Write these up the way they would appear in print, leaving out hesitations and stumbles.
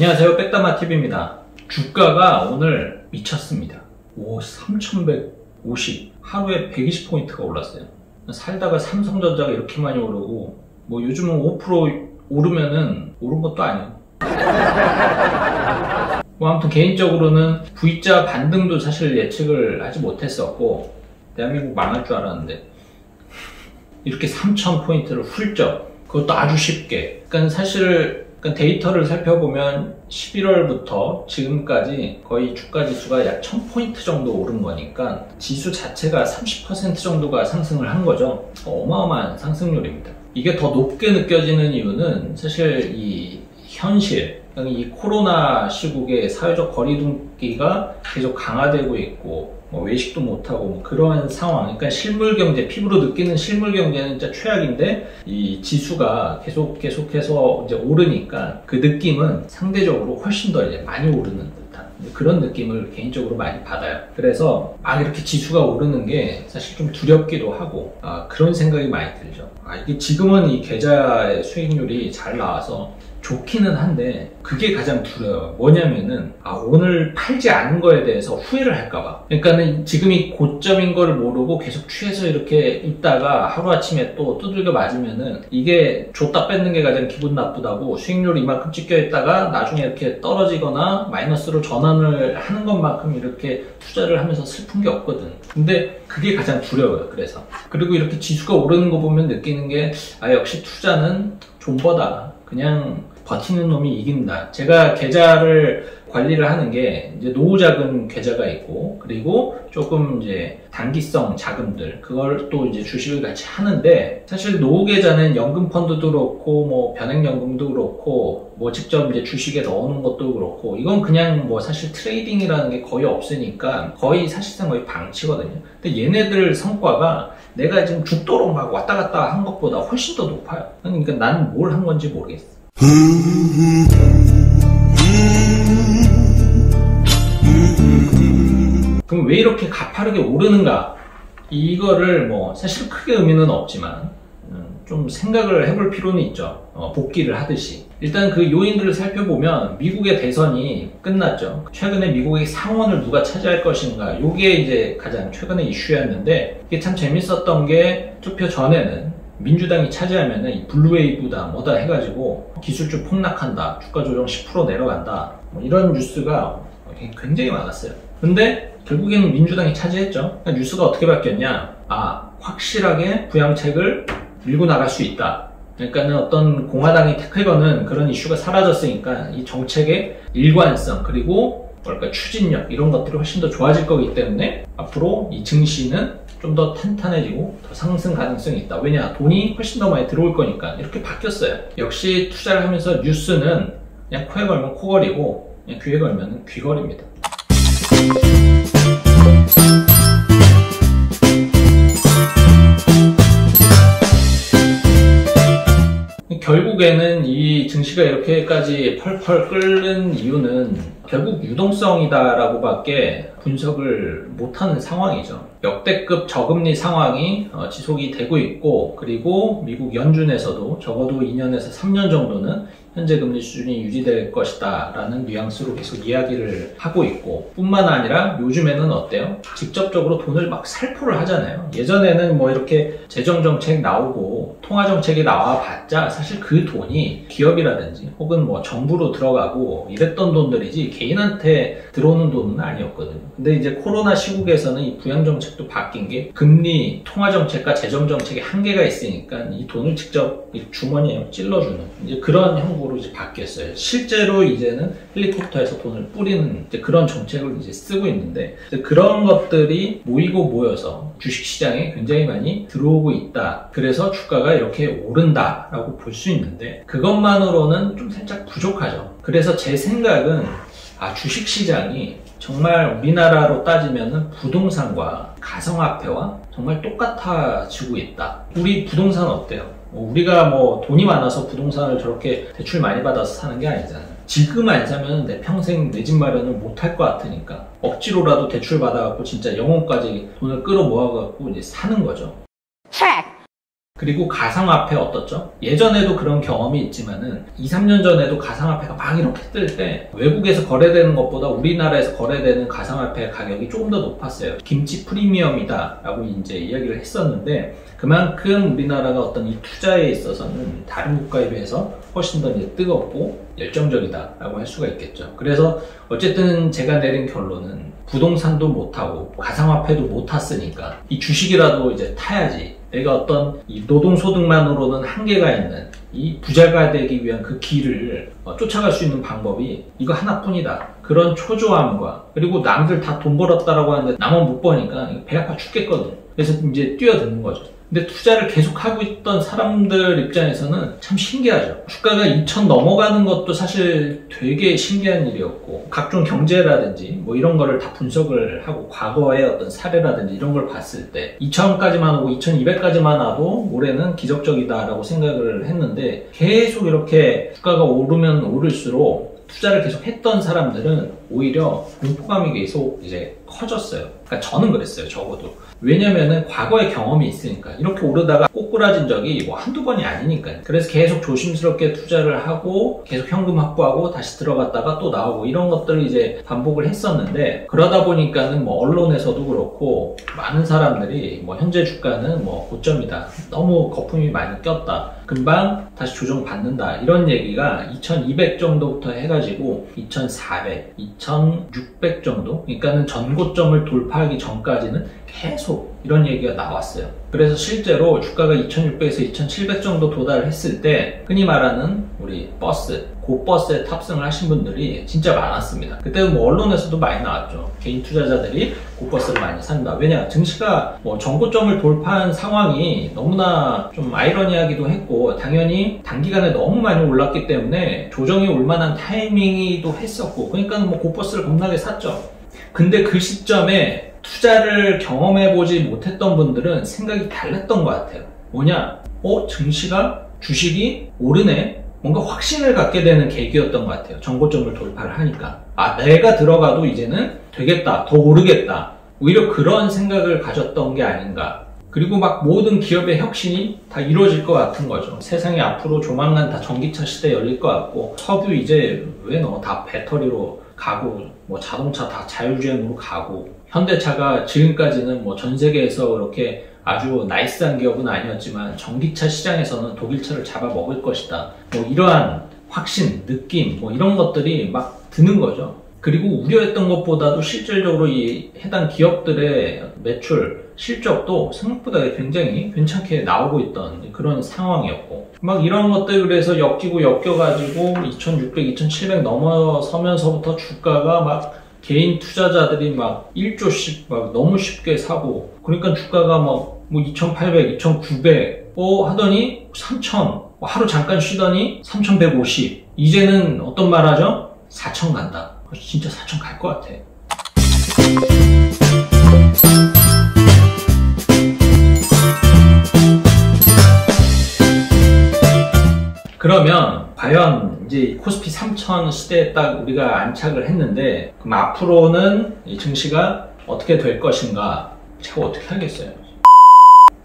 안녕하세요, 백다마TV입니다. 주가가 오늘 미쳤습니다. 3150, 하루에 120포인트가 올랐어요. 살다가 삼성전자가 이렇게 많이 오르고, 요즘은 5% 오르면은 오른 것도 아니에요. 아무튼 개인적으로는 V자 반등도 사실 예측을 하지 못했었고, 대한민국 망할 줄 알았는데 이렇게 3000포인트를 훌쩍, 그것도 아주 쉽게. 그러니까 사실 데이터를 살펴보면 11월부터 지금까지 거의 주가 지수가 약 1000포인트 정도 오른 거니까 지수 자체가 30% 정도가 상승을 한 거죠. 어마어마한 상승률입니다. 이게 더 높게 느껴지는 이유는 사실 이 현실, 이 코로나 시국에 사회적 거리두기가 계속 강화되고 있고, 외식도 못하고 그러한 상황. 그러니까 실물 경제, 피부로 느끼는 실물 경제는 진짜 최악인데, 이 지수가 계속해서 이제 오르니까 그 느낌은 상대적으로 훨씬 더 이제 많이 오르는 듯한 그런 느낌을 개인적으로 많이 받아요. 그래서 막 이렇게 지수가 오르는 게 사실 좀 두렵기도 하고, 그런 생각이 많이 들죠. 이게 지금은 이 계좌의 수익률이 잘 나와서 좋기는 한데, 그게 가장 두려워요. 뭐냐면은 오늘 팔지 않은 거에 대해서 후회를 할까봐. 그러니까는 지금이 고점인 걸 모르고 계속 취해서 이렇게 있다가 하루아침에 또 두들겨 맞으면은, 이게 줬다 뺏는 게 가장 기분 나쁘다고, 수익률이 이만큼 찍혀 있다가 나중에 이렇게 떨어지거나 마이너스로 전환을 하는 것만큼 이렇게 투자를 하면서 슬픈 게 없거든. 근데 그게 가장 두려워요. 그리고 이렇게 지수가 오르는 거 보면 느끼는 게, 역시 투자는 존버다. 그냥 버티는 놈이 이긴다. 제가 계좌를 관리를 하는 게 이제 노후자금 계좌가 있고, 그리고 조금 이제 단기성 자금들, 그걸 또 이제 주식을 같이 하는데, 사실 노후 계좌는 연금 펀드도 그렇고, 변액연금도 그렇고, 직접 이제 주식에 넣어놓은 것도 그렇고, 이건 그냥 사실 트레이딩이라는 게 거의 없으니까 거의 사실상 거의 방치거든요. 근데 얘네들 성과가 내가 지금 죽도록 막 왔다 갔다 한 것보다 훨씬 더 높아요. 그러니까 나는 뭘 한 건지 모르겠어. 그럼 왜 이렇게 가파르게 오르는가? 이거를 사실 크게 의미는 없지만 좀 생각을 해볼 필요는 있죠. 복귀를 하듯이. 일단 그 요인들을 살펴보면 미국의 대선이 끝났죠. 최근에 미국의 상원을 누가 차지할 것인가, 이게 이제 가장 최근의 이슈였는데, 이게 참 재밌었던 게 투표 전에는 민주당이 차지하면은 이 블루웨이브다 뭐다 해가지고 기술주 폭락한다, 주가 조정 10% 내려간다, 이런 뉴스가 굉장히 많았어요. 근데 결국에는 민주당이 차지했죠. 그러니까 뉴스가 어떻게 바뀌었냐? 확실하게 부양책을 밀고 나갈 수 있다. 그러니까는 어떤 공화당이 태클 거는 그런 이슈가 사라졌으니까 이 정책의 일관성, 그리고 추진력, 이런 것들이 훨씬 더 좋아질 거기 때문에 앞으로 이 증시는 좀 더 탄탄해지고 더 상승 가능성이 있다. 왜냐? 돈이 훨씬 더 많이 들어올 거니까. 이렇게 바뀌었어요. 역시 투자를 하면서 뉴스는 그냥 코에 걸면 코걸이고, 그냥 귀에 걸면 귀걸입니다. 결국에는 이 증시가 이렇게까지 펄펄 끓는 이유는 결국 유동성이다라고 밖에 분석을 못하는 상황이죠. 역대급 저금리 상황이 지속이 되고 있고, 그리고 미국 연준에서도 적어도 2년에서 3년 정도는 현재 금리 수준이 유지될 것이다 라는 뉘앙스로 계속 이야기를 하고 있고, 뿐만 아니라 요즘에는 어때요? 직접적으로 돈을 막 살포를 하잖아요. 예전에는 이렇게 재정정책 나오고 통화정책이 나와봤자 사실 그 돈이 기업이라든지 혹은 정부로 들어가고 이랬던 돈들이지 개인한테 들어오는 돈은 아니었거든요. 근데 이제 코로나 시국에서는 이 부양정책도 바뀐 게, 금리, 통화정책과 재정정책의 한계가 있으니까 이 돈을 직접 주머니에 찔러주는 이제 그런 형국으로 이제 바뀌었어요. 실제로 이제는 헬리콥터에서 돈을 뿌리는 이제 그런 정책을 이제 쓰고 있는데, 그런 것들이 모이고 모여서 주식시장에 굉장히 많이 들어오고 있다. 그래서 주가가 이렇게 오른다라고 볼 수 있는데, 그것만으로는 좀 살짝 부족하죠. 그래서 제 생각은 주식시장이 정말 우리나라로 따지면 부동산과 가상화폐와 정말 똑같아지고 있다. 우리 부동산 어때요? 우리가 돈이 많아서 부동산을 저렇게 대출 많이 받아서 사는 게 아니잖아요. 지금 안 사면 내 평생 내 집 마련을 못 할 것 같으니까 억지로라도 대출 받아갖고 진짜 영혼까지 돈을 끌어 모아갖고 이제 사는 거죠. 그리고 가상화폐 어떻죠? 예전에도 그런 경험이 있지만은 2, 3년 전에도 가상화폐가 막 이렇게 뜰 때 외국에서 거래되는 것보다 우리나라에서 거래되는 가상화폐 가격이 조금 더 높았어요. 김치 프리미엄이다 라고 이제 이야기를 했었는데, 그만큼 우리나라가 어떤 이 투자에 있어서는 다른 국가에 비해서 훨씬 더 이제 뜨겁고 열정적이다 라고 할 수가 있겠죠. 그래서 어쨌든 제가 내린 결론은 부동산도 못하고 가상화폐도 못 탔으니까 이 주식이라도 이제 타야지. 내가 어떤 이 노동소득만으로는 한계가 있는 이 부자가 되기 위한 그 길을 쫓아갈 수 있는 방법이 이거 하나뿐이다. 그런 초조함과, 그리고 남들 다 돈 벌었다라고 하는데 나만 못 버니까 배 아파 죽겠거든. 그래서 이제 뛰어드는 거죠. 근데 투자를 계속 하고 있던 사람들 입장에서는 참 신기하죠. 주가가 2,000 넘어가는 것도 사실 되게 신기한 일이었고, 각종 경제라든지 뭐 이런 거를 다 분석을 하고 과거의 어떤 사례라든지 이런 걸 봤을 때 2,000까지만 오고 2,200까지만 와도 올해는 기적적이다라고 생각을 했는데, 계속 이렇게 주가가 오르면 오를수록 투자를 계속 했던 사람들은 오히려 공포감이 계속 이제 커졌어요. 그러니까 저는 그랬어요, 적어도. 왜냐면은 과거의 경험이 있으니까. 이렇게 오르다가 꼬꾸라진 적이 뭐 한두 번이 아니니까요. 그래서 계속 조심스럽게 투자를 하고 계속 현금 확보하고 다시 들어갔다가 또 나오고 이런 것들을 이제 반복을 했었는데, 그러다 보니까는 뭐 언론에서도 그렇고 많은 사람들이 뭐 현재 주가는 뭐 고점이다, 너무 거품이 많이 꼈다, 금방 다시 조정받는다, 이런 얘기가 2200 정도부터 해가지고 2400, 2600 정도, 그러니까는 전고점을 돌파하기 전까지는 계속 이런 얘기가 나왔어요. 그래서 실제로 주가가 2600에서 2700 정도 도달을 했을 때 흔히 말하는 우리 버스, 고버스에 탑승을 하신 분들이 진짜 많았습니다. 그때는 뭐 언론에서도 많이 나왔죠. 개인 투자자들이 고버스를 많이 산다. 왜냐? 증시가 뭐 전고점을 돌파한 상황이 너무나 좀 아이러니하기도 했고, 당연히 단기간에 너무 많이 올랐기 때문에 조정이 올 만한 타이밍이기도 했었고, 그러니까 뭐 고버스를 겁나게 샀죠. 근데 그 시점에 투자를 경험해보지 못했던 분들은 생각이 달랐던 것 같아요. 뭐냐? 증시가, 주식이 오르네? 뭔가 확신을 갖게 되는 계기였던 것 같아요. 전고점을 돌파를 하니까. 내가 들어가도 이제는 되겠다, 더 오르겠다, 오히려 그런 생각을 가졌던 게 아닌가. 그리고 막 모든 기업의 혁신이 다 이루어질 것 같은 거죠. 세상이 앞으로 조만간 다 전기차 시대 열릴 것 같고, 석유 이제 왜 다 배터리로 가고, 뭐 자동차 다 자율주행으로 가고, 현대차가 지금까지는 뭐 전 세계에서 그렇게 아주 나이스한 기업은 아니었지만 전기차 시장에서는 독일차를 잡아먹을 것이다, 뭐 이러한 확신, 느낌, 뭐 이런 것들이 막 드는 거죠. 그리고 우려했던 것보다도 실질적으로 이 해당 기업들의 매출, 실적도 생각보다 굉장히 괜찮게 나오고 있던 그런 상황이었고, 막 이런 것들 그래서 엮이고 엮여가지고 2600, 2700 넘어서면서부터 주가가 막 개인 투자자들이 막 1조씩 막 너무 쉽게 사고, 그러니까 주가가 뭐 2800, 2900 하더니 3000, 하루 잠깐 쉬더니 3150, 이제는 어떤 말 하죠? 4000 간다. 진짜 4000 갈 것 같아. 그러면 과연 이제 코스피 3000 시대에 딱 우리가 안착을 했는데, 그럼 앞으로는 이 증시가 어떻게 될 것인가? 제가 어떻게 하겠어요?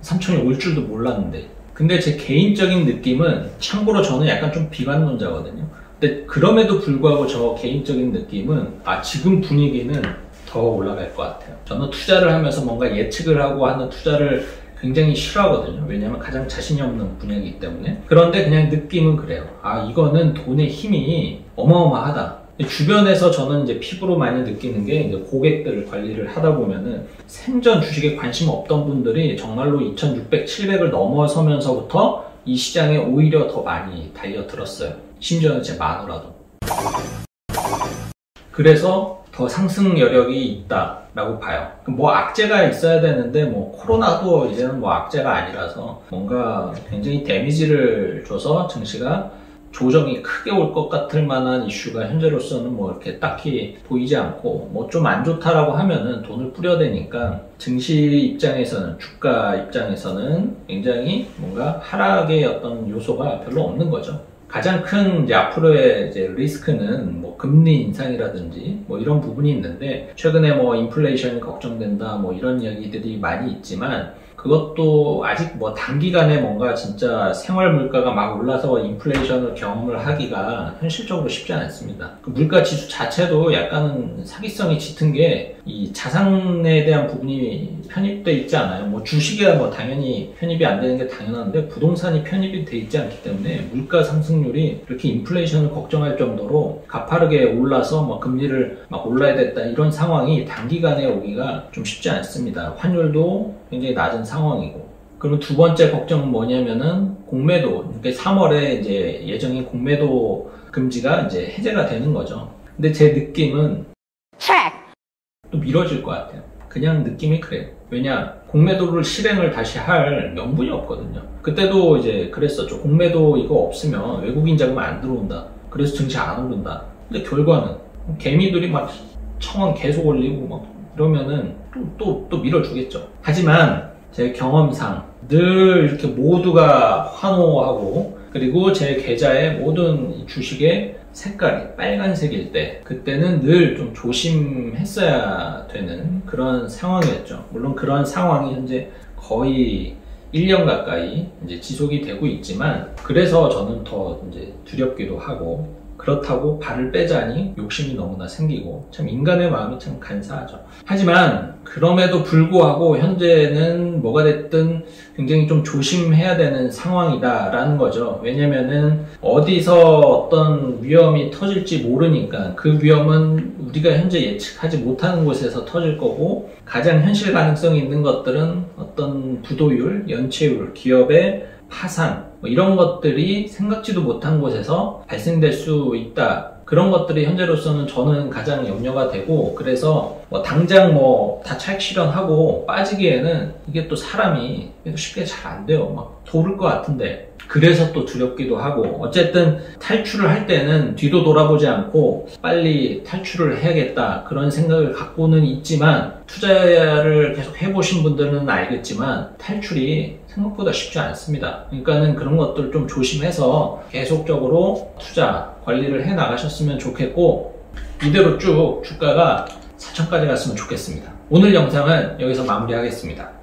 3000이 올 줄도 몰랐는데. 근데 제 개인적인 느낌은, 참고로 저는 약간 좀 비관론자거든요. 근데 그럼에도 불구하고 저 개인적인 느낌은 지금 분위기는 더 올라갈 것 같아요. 저는 투자를 하면서 뭔가 예측을 하고 하는 투자를 굉장히 싫어하거든요. 왜냐하면 가장 자신이 없는 분야이기 때문에. 그런데 그냥 느낌은 그래요. 이거는 돈의 힘이 어마어마하다. 주변에서 저는 이제 피부로 많이 느끼는 게, 이제 고객들 관리를 하다 보면은 생전 주식에 관심 없던 분들이 정말로 2600, 700을 넘어서면서부터 이 시장에 오히려 더 많이 달려들었어요. 심지어는 제 마누라도. 그래서 더 상승 여력이 있다라고 봐요. 뭐 악재가 있어야 되는데, 뭐 코로나도 이제는 뭐 악재가 아니라서 뭔가 굉장히 데미지를 줘서 증시가 조정이 크게 올 것 같을 만한 이슈가 현재로서는 뭐 이렇게 딱히 보이지 않고, 뭐 좀 안 좋다라고 하면은 돈을 뿌려대니까 증시 입장에서는, 주가 입장에서는 굉장히 뭔가 하락의 어떤 요소가 별로 없는 거죠. 가장 큰 이제 앞으로의 이제 리스크는 뭐 금리 인상이라든지 뭐 이런 부분이 있는데, 최근에 뭐 인플레이션이 걱정된다 뭐 이런 이야기들이 많이 있지만, 그것도 아직 뭐 단기간에 뭔가 진짜 생활 물가가 막 올라서 인플레이션을 경험을 하기가 현실적으로 쉽지 않습니다. 그 물가 지수 자체도 약간은 사기성이 짙은 게 이 자산에 대한 부분이 편입돼 있지 않아요. 뭐 주식이야 뭐 당연히 편입이 안 되는 게 당연한데 부동산이 편입이 돼 있지 않기 때문에 물가 상승률이 이렇게 인플레이션을 걱정할 정도로 가파르게 올라서 뭐 금리를 막 올라야 됐다 이런 상황이 단기간에 오기가 좀 쉽지 않습니다. 환율도 굉장히 낮은 상황이고. 그러면 두 번째 걱정은 뭐냐면은 공매도. 그러니까 3월에 이제 예정인 공매도 금지가 이제 해제가 되는 거죠. 근데 제 느낌은 또 미뤄질 것 같아요. 그냥 느낌이 그래요. 왜냐, 공매도를 실행을 다시 할 명분이 없거든요. 그때도 이제 그랬었죠. 공매도 이거 없으면 외국인 자금 안 들어온다. 그래서 증시 안 오른다. 근데 결과는 개미들이 막 청원 계속 올리고 막 이러면은 또 밀어주겠죠. 하지만 제 경험상 늘 이렇게 모두가 환호하고 그리고 제 계좌의 모든 주식의 색깔이 빨간색일 때 그때는 늘 좀 조심했어야 되는 그런 상황이었죠. 물론 그런 상황이 현재 거의 1년 가까이 이제 지속이 되고 있지만 그래서 저는 더 이제 두렵기도 하고 그렇다고 발을 빼자니 욕심이 너무나 생기고 참 인간의 마음이 참 간사하죠. 하지만 그럼에도 불구하고 현재는 뭐가 됐든 굉장히 좀 조심해야 되는 상황이다라는 거죠. 왜냐면은 어디서 어떤 위험이 터질지 모르니까 그 위험은 우리가 현재 예측하지 못하는 곳에서 터질 거고 가장 현실 가능성이 있는 것들은 어떤 부도율, 연체율, 기업의 파산 뭐 이런 것들이 생각지도 못한 곳에서 발생될 수 있다. 그런 것들이 현재로서는 저는 가장 염려가 되고 그래서 뭐 당장 뭐 다 차익 실현하고 빠지기에는 이게 또 사람이 쉽게 잘 안 돼요. 막 도를 것 같은데 그래서 또 두렵기도 하고 어쨌든 탈출을 할 때는 뒤도 돌아보지 않고 빨리 탈출을 해야겠다 그런 생각을 갖고는 있지만 투자를 계속 해보신 분들은 알겠지만 탈출이 생각보다 쉽지 않습니다. 그러니까는 그런 것들 좀 조심해서 계속적으로 투자 관리를 해 나가셨으면 좋겠고 이대로 쭉 주가가 4천까지 갔으면 좋겠습니다. 오늘 영상은 여기서 마무리하겠습니다.